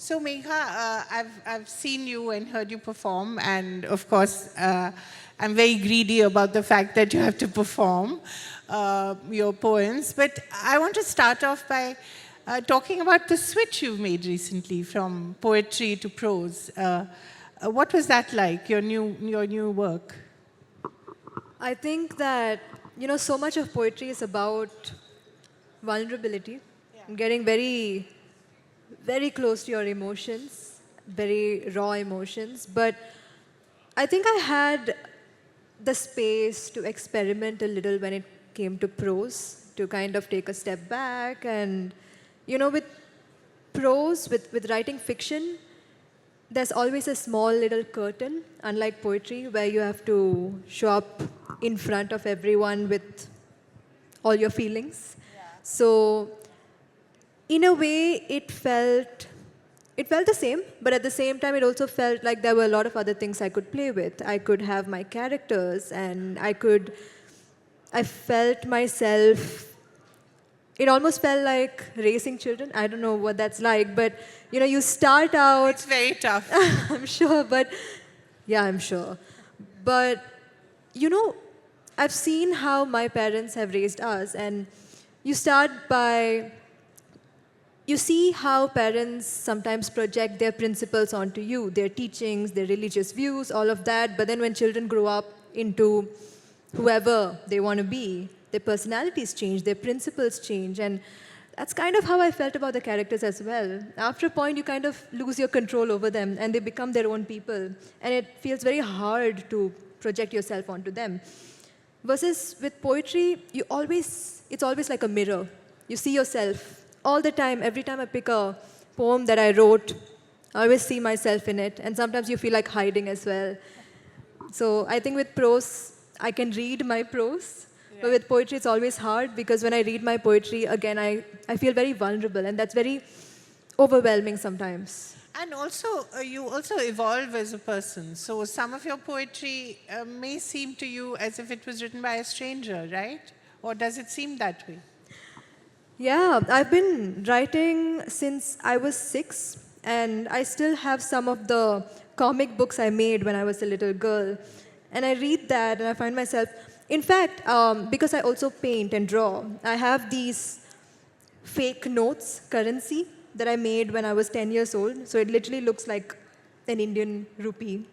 So Megha, I've seen you and heard you perform, and of course, I'm very greedy about the fact that you have to perform your poems. But I want to start off by talking about the switch you've made recently from poetry to prose. What was that like? Your new work? I think that, so much of poetry is about vulnerability, getting very, very close to your emotions, very raw emotions. But I think I had the space to experiment a little when it came to prose, to kind of take a step back. And, with prose, with writing fiction, there's always a small little curtain, unlike poetry, where you have to show up in front of everyone with all your feelings. So, in a way, it felt the same, but at the same time, it also felt like there were a lot of other things I could play with. I could have my characters, and I felt myself. It almost felt like raising children. I don't know what that's like, but you start out. It's very tough. I'm sure, but yeah, I'm sure. But you know, I've seen how my parents have raised us, and you start by you see how parents sometimes project their principles onto you, their teachings, their religious views, all of that. But then when children grow up into whoever they want to be, their personalities change, their principles change. And that's kind of how I felt about the characters as well. After a point, you kind of lose your control over them, and they become their own people. And it feels very hard to project yourself onto them. Versus with poetry, it's always like a mirror. You see yourself all the time. Every time I pick a poem that I wrote, I always see myself in it. And sometimes you feel like hiding as well. So I think with prose, I can read my prose. But with poetry, it's always hard because when I read my poetry, again, I feel very vulnerable. And that's very overwhelming sometimes. And also, you also evolve as a person. So some of your poetry may seem to you as if it was written by a stranger, right? Or does it seem that way? Yeah, I've been writing since I was 6, and I still have some of the comic books I made when I was a little girl. And I read that, and I find myself. In fact, because I also paint and draw, I have these fake notes, currency, that I made when I was 10 years old. So it literally looks like an Indian rupee,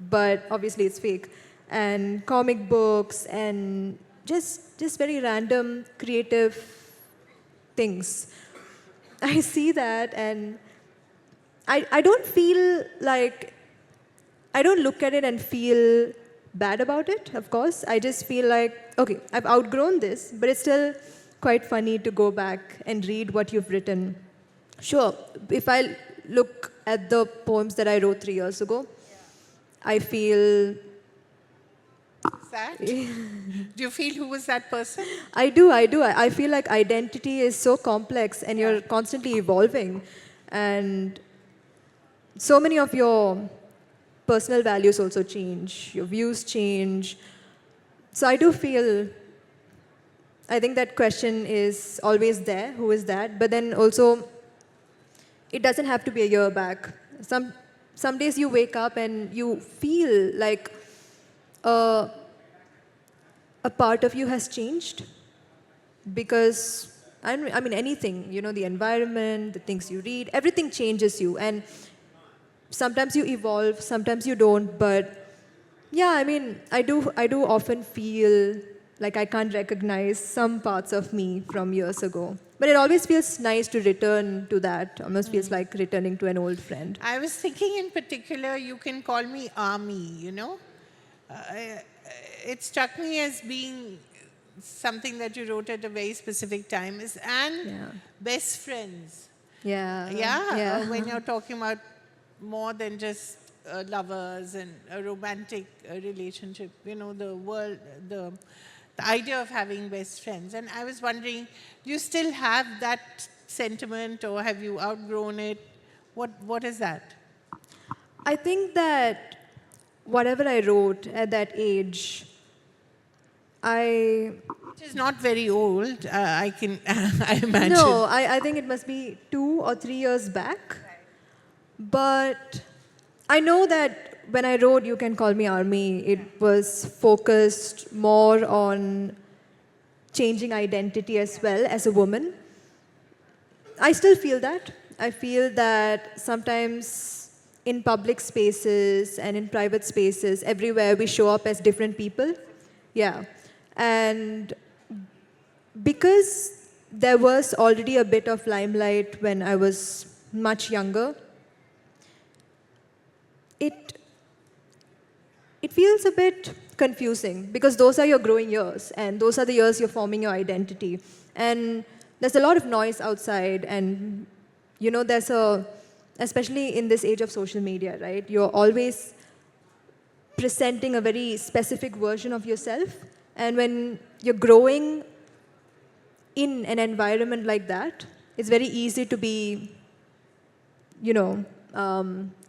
but obviously it's fake. And comic books, and just very random, creative things. I see that, and I don't feel like, I don't look at it and feel bad about it, of course. I just feel like, okay, I've outgrown this, but it's still quite funny to go back and read what you've written. Sure, if I look at the poems that I wrote 3 years ago, I feel. Sad? Do you feel who was that person? I do. I feel like identity is so complex and you're constantly evolving. And so many of your personal values also change, your views change. So I do feel, I think that question is always there, who is that? But then also, it doesn't have to be a year back. Some days you wake up and you feel like a part of you has changed because, I mean, anything, the environment, the things you read, everything changes you. And sometimes you evolve, sometimes you don't. But yeah, I mean, I do often feel like I can't recognize some parts of me from years ago. But it always feels nice to return to that. Almost feels like returning to an old friend. I was thinking in particular, you can call me Army, it struck me as being something that you wrote at a very specific time and best friends. Yeah. When you're talking about more than just lovers and a romantic relationship, the idea of having best friends. And I was wondering, do you still have that sentiment or have you outgrown it? What is that? I think that whatever I wrote at that age, Which is not very old, I imagine. No, I think it must be 2 or 3 years back. But I know that when I wrote You Can Call Me Army, it was focused more on changing identity as well as a woman. I still feel that. I feel that sometimes in public spaces and in private spaces, everywhere we show up as different people. Yeah. And because there was already a bit of limelight when I was much younger, it it feels a bit confusing because those are your growing years and those are the years you're forming your identity. And there's a lot of noise outside, and there's especially in this age of social media, right? You're always presenting a very specific version of yourself. And when you're growing in an environment like that, it's very easy to be,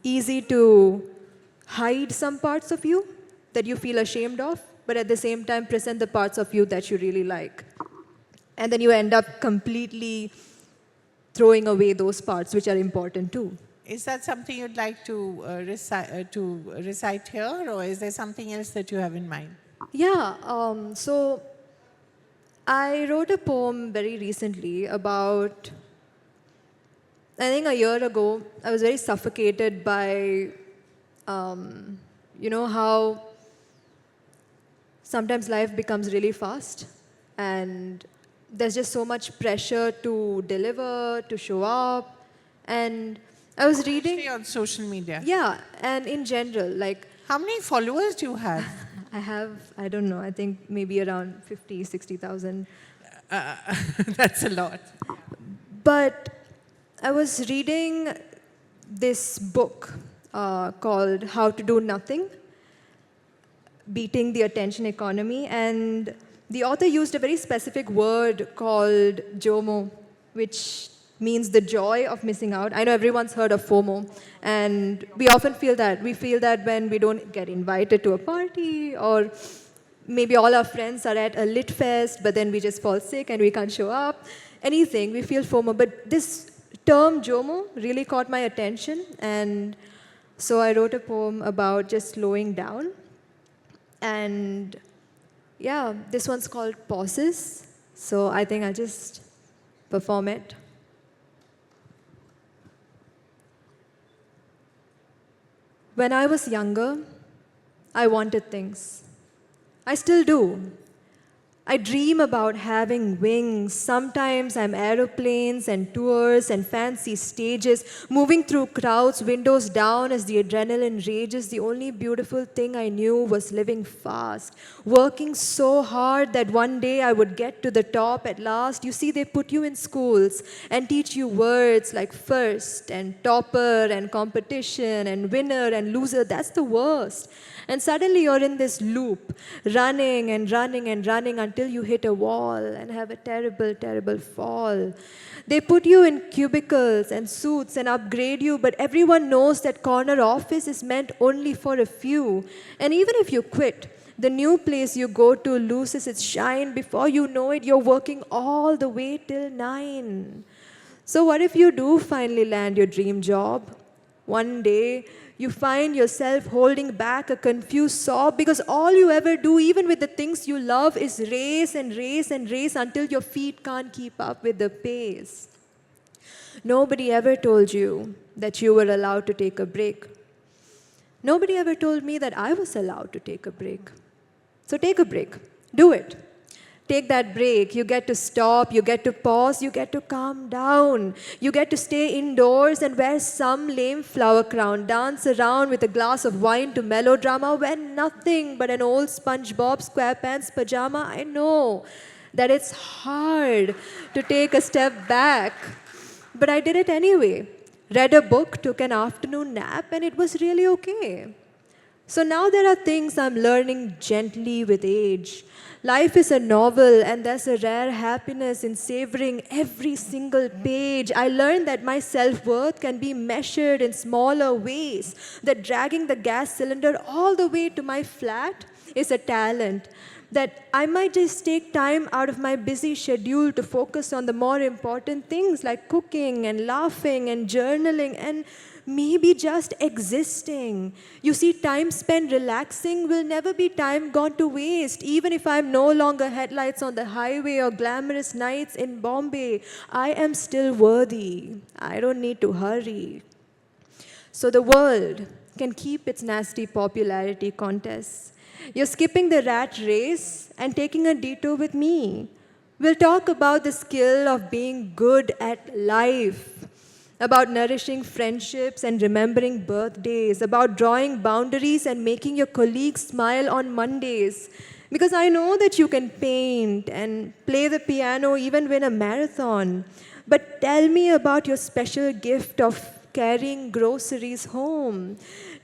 easy to hide some parts of you that you feel ashamed of, but at the same time present the parts of you that you really like. And then you end up completely throwing away those parts which are important too. Is that something you'd like to recite here, or is there something else that you have in mind? Yeah, so I wrote a poem very recently about, I think a year ago, I was very suffocated by, how sometimes life becomes really fast and there's just so much pressure to deliver, to show up. And I was reading. Especially on social media. Yeah, and in general, like, How many followers do you have? I have, I don't know, I think maybe around 50, 60,000. That's a lot. But I was reading this book called How to Do Nothing, Beating the Attention Economy. And the author used a very specific word called JOMO, which means the joy of missing out. I know everyone's heard of FOMO, and we often feel that. We feel that when we don't get invited to a party, or maybe all our friends are at a lit fest, but then we just fall sick and we can't show up. Anything, we feel FOMO. But this term JOMO really caught my attention, and so I wrote a poem about just slowing down. And yeah, this one's called Pauses, so I think I'll just perform it. When I was younger, I wanted things. I still do. I dream about having wings. Sometimes I'm aeroplanes and tours and fancy stages, moving through crowds, windows down as the adrenaline rages. The only beautiful thing I knew was living fast, working so hard that one day I would get to the top at last. You see, they put you in schools and teach you words like first and topper and competition and winner and loser. That's the worst. And suddenly you're in this loop, running and running and running until you hit a wall and have a terrible, terrible fall. They put you in cubicles and suits and upgrade you, but everyone knows that corner office is meant only for a few. And even if you quit, the new place you go to loses its shine. Before you know it, you're working all the way till 9. So what if you do finally land your dream job? One day, you find yourself holding back a confused sob because all you ever do, even with the things you love, is race and race and race until your feet can't keep up with the pace. Nobody ever told you that you were allowed to take a break. Nobody ever told me that I was allowed to take a break. So take a break. Do it. Take that break. You get to stop, you get to pause, you get to calm down. You get to stay indoors and wear some lame flower crown, dance around with a glass of wine to melodrama, wear nothing but an old SpongeBob SquarePants pajama. I know that it's hard to take a step back, but I did it anyway. Read a book, took an afternoon nap, and it was really okay. So now there are things I'm learning gently with age. Life is a novel, and there's a rare happiness in savoring every single page. I learned that my self-worth can be measured in smaller ways, that dragging the gas cylinder all the way to my flat is a talent, that I might just take time out of my busy schedule to focus on the more important things like cooking and laughing and journaling and maybe just existing. You see, time spent relaxing will never be time gone to waste. Even if I'm no longer headlights on the highway or glamorous nights in Bombay, I am still worthy. I don't need to hurry. So the world can keep its nasty popularity contests. You're skipping the rat race and taking a detour with me. We'll talk about the skill of being good at life, about nourishing friendships and remembering birthdays, about drawing boundaries and making your colleagues smile on Mondays. Because I know that you can paint and play the piano, even win a marathon. But tell me about your special gift of carrying groceries home.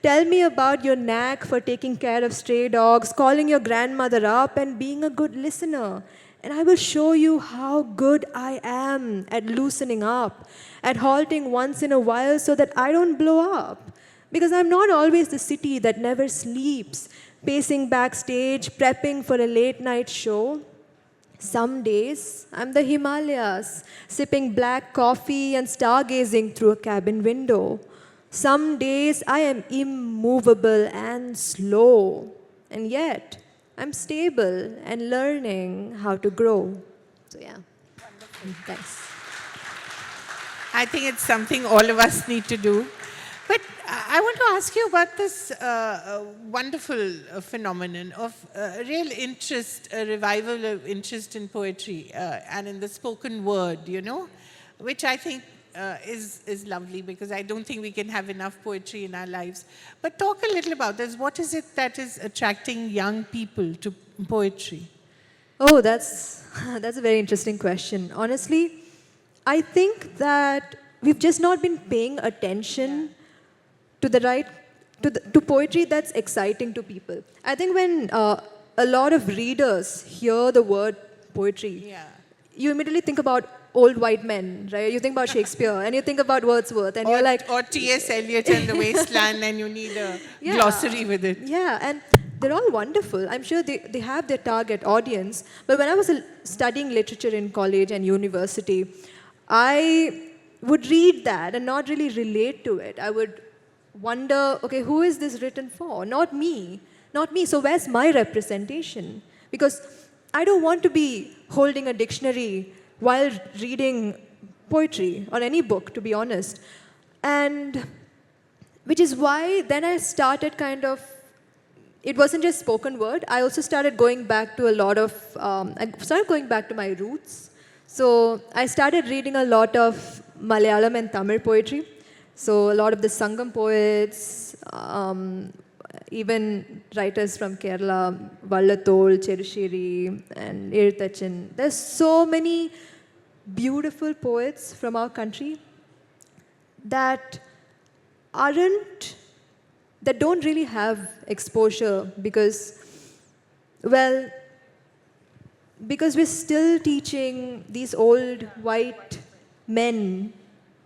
Tell me about your knack for taking care of stray dogs, calling your grandmother up, and being a good listener. And I will show you how good I am at loosening up, at halting once in a while so that I don't blow up. Because I'm not always the city that never sleeps, pacing backstage, prepping for a late night show. Some days, I'm the Himalayas, sipping black coffee and stargazing through a cabin window. Some days, I am immovable and slow. And yet, I'm stable and learning how to grow. So, yeah. Thanks. I think it's something all of us need to do. But I want to ask you about this wonderful phenomenon of real interest, a revival of interest in poetry and in the spoken word, you know, which I think is lovely because I don't think we can have enough poetry in our lives. But talk a little about this. What is it that is attracting young people to poetry? Oh, that's a very interesting question. Honestly, I think that we've just not been paying attention to poetry that's exciting to people. I think when a lot of readers hear the word poetry, you immediately think about old white men, right? You think about Shakespeare and you think about Wordsworth and you're like... Or T.S. Eliot and the Wasteland and you need a glossary with it. Yeah, and they're all wonderful. I'm sure they have their target audience. But when I was studying literature in college and university, I would read that and not really relate to it. I would wonder, okay, who is this written for? Not me. Not me. So where's my representation? Because I don't want to be holding a dictionary while reading poetry or any book, to be honest. And which is why then I started it wasn't just spoken word. I also started going back to I started going back to my roots. So I started reading a lot of Malayalam and Tamil poetry. So a lot of the Sangam poets, even writers from Kerala, Vallathol, Cherushiri, and Eruthachan. There's so many beautiful poets from our country that don't really have exposure because we're still teaching these old white men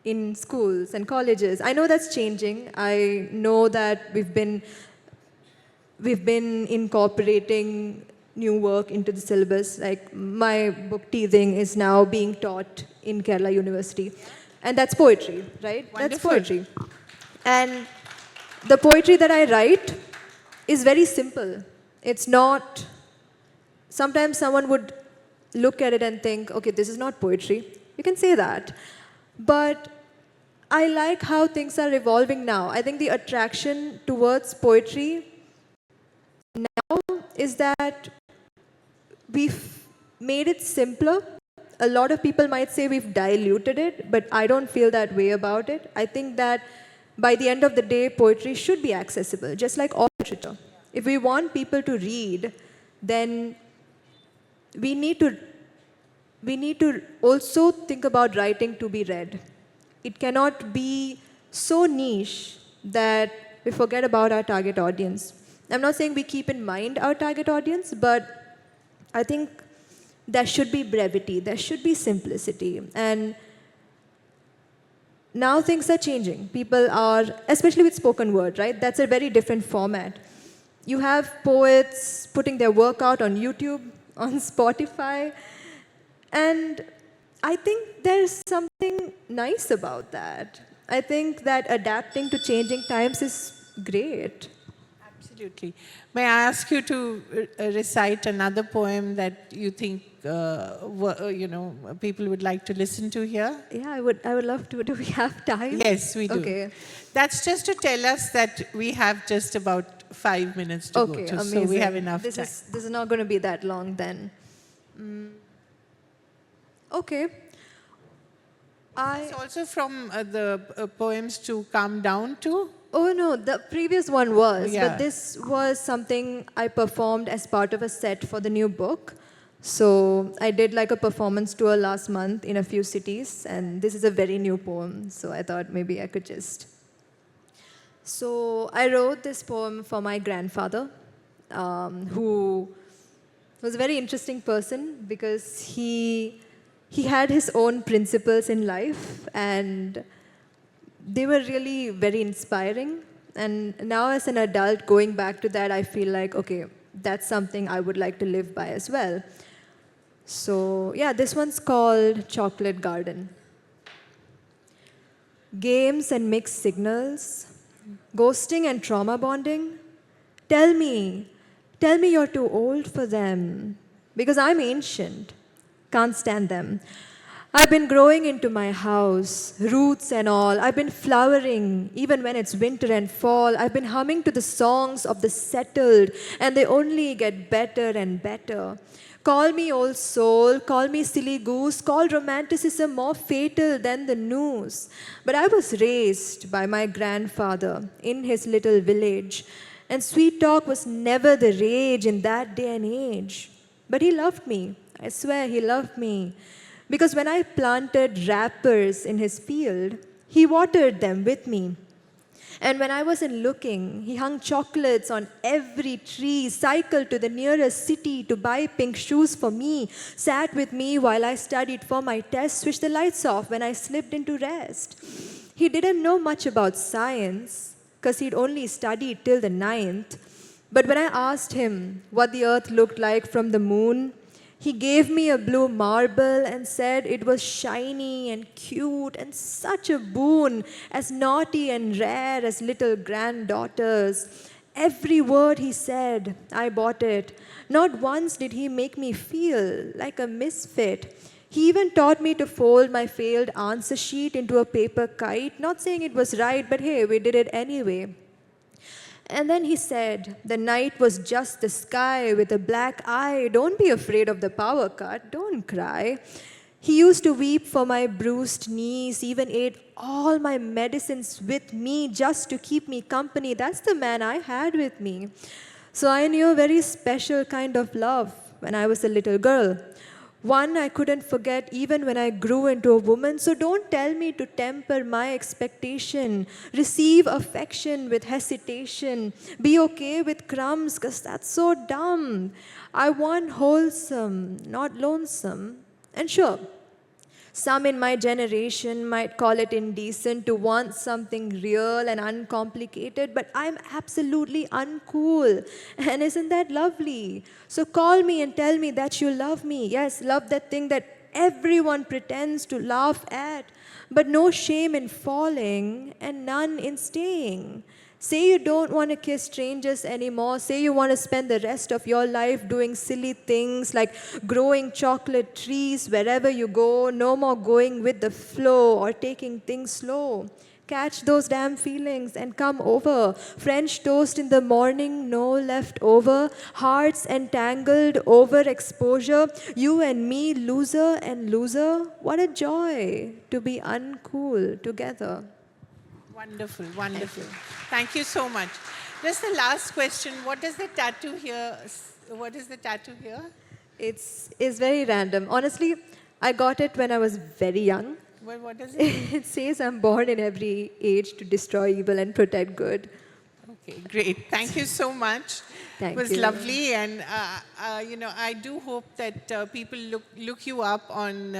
in schools and colleges. I know that's changing. I know that we've been incorporating new work into the syllabus. Like my book Teething is now being taught in Kerala University. And that's poetry, right? Wonderful. That's poetry. And the poetry that I write is very simple. It's not... Sometimes someone would look at it and think, okay, this is not poetry. You can say that. But I like how things are evolving now. I think the attraction towards poetry now is that we've made it simpler. A lot of people might say we've diluted it, but I don't feel that way about it. I think that by the end of the day, poetry should be accessible, just like all literature. If we want people to read, then we need to also think about writing to be read. It cannot be so niche that we forget about our target audience. I'm not saying we keep in mind our target audience, but I think there should be brevity, there should be simplicity. And now things are changing. People are, especially with spoken word, right? That's a very different format. you have poets putting their work out on YouTube, on Spotify, and I think there's something nice about that. I think that adapting to changing times is great. Absolutely. May I ask you to recite another poem that you think people would like to listen to here? Yeah, I would love to. Do we have time? Yes, we do. Okay. That's just to tell us that we have just about 5 minutes to Okay, go to, amazing. so we have enough this time. This is not going to be that long then. Okay. It's also from the poems to come down to. Oh no, the previous one was, Yeah. but this was something I performed as part of a set for the new book. So I did like a performance tour last month in a few cities, and this is a very new poem, so I thought maybe I could just. So I wrote this poem for my grandfather, who was a very interesting person because he had his own principles in life, and they were really very inspiring. And now as an adult, going back to that, I feel like, okay, that's something I would like to live by as well. So yeah, this one's called Chocolate Garden. Games and mixed signals, ghosting and trauma bonding. Tell me you're too old for them, because I'm ancient, can't stand them. I've been growing into my house, roots and all. I've been flowering, even when it's winter and fall. I've been humming to the songs of the settled, and they only get better and better. Call me old soul, call me silly goose, call romanticism more fatal than the noose. But I was raised by my grandfather in his little village, and sweet talk was never the rage in that day and age. But he loved me, I swear he loved me. Because when I planted wrappers in his field, he watered them with me. And when I wasn't looking, he hung chocolates on every tree, cycled to the nearest city to buy pink shoes for me, sat with me while I studied for my test, switched the lights off when I slipped into rest. He didn't know much about science, because he'd only studied till the 9th. But when I asked him what the earth looked like from the moon, he gave me a blue marble and said it was shiny and cute and such a boon, as naughty and rare as little granddaughters. Every word he said, I bought it. Not once did he make me feel like a misfit. He even taught me to fold my failed answer sheet into a paper kite, not saying it was right, but hey, we did it anyway. And then he said, the night was just the sky with a black eye. Don't be afraid of the power cut. Don't cry. He used to weep for my bruised knees, even ate all my medicines with me just to keep me company. That's the man I had with me. So I knew a very special kind of love when I was a little girl. One I couldn't forget even when I grew into a woman. So don't tell me to temper my expectation. Receive affection with hesitation. Be okay with crumbs, because that's so dumb. I want wholesome, not lonesome. And sure, some in my generation might call it indecent to want something real and uncomplicated, but I'm absolutely uncool. And isn't that lovely? So call me and tell me that you love me. Yes, love that thing that everyone pretends to laugh at, but no shame in falling and none in staying. Say you don't want to kiss strangers anymore. Say you want to spend the rest of your life doing silly things like growing chocolate trees wherever you go. No more going with the flow or taking things slow. Catch those damn feelings and come over. French toast in the morning, no leftover. Hearts entangled, overexposure. You and me, loser and loser. What a joy to be uncool together. Wonderful, wonderful. Thank you so much. Just the last question. What is the tattoo here? What is the tattoo here? It's very random. Honestly, I got it when I was very young. Well, what does it? It says I'm born in every age to destroy evil and protect good. Okay, great. Thank you so much. Thank it was you. lovely, and I do hope that people look you up on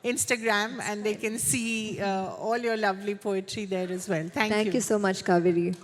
Instagram, and they can see all your lovely poetry there as well. Thank you. Thank you so much, Kaveri.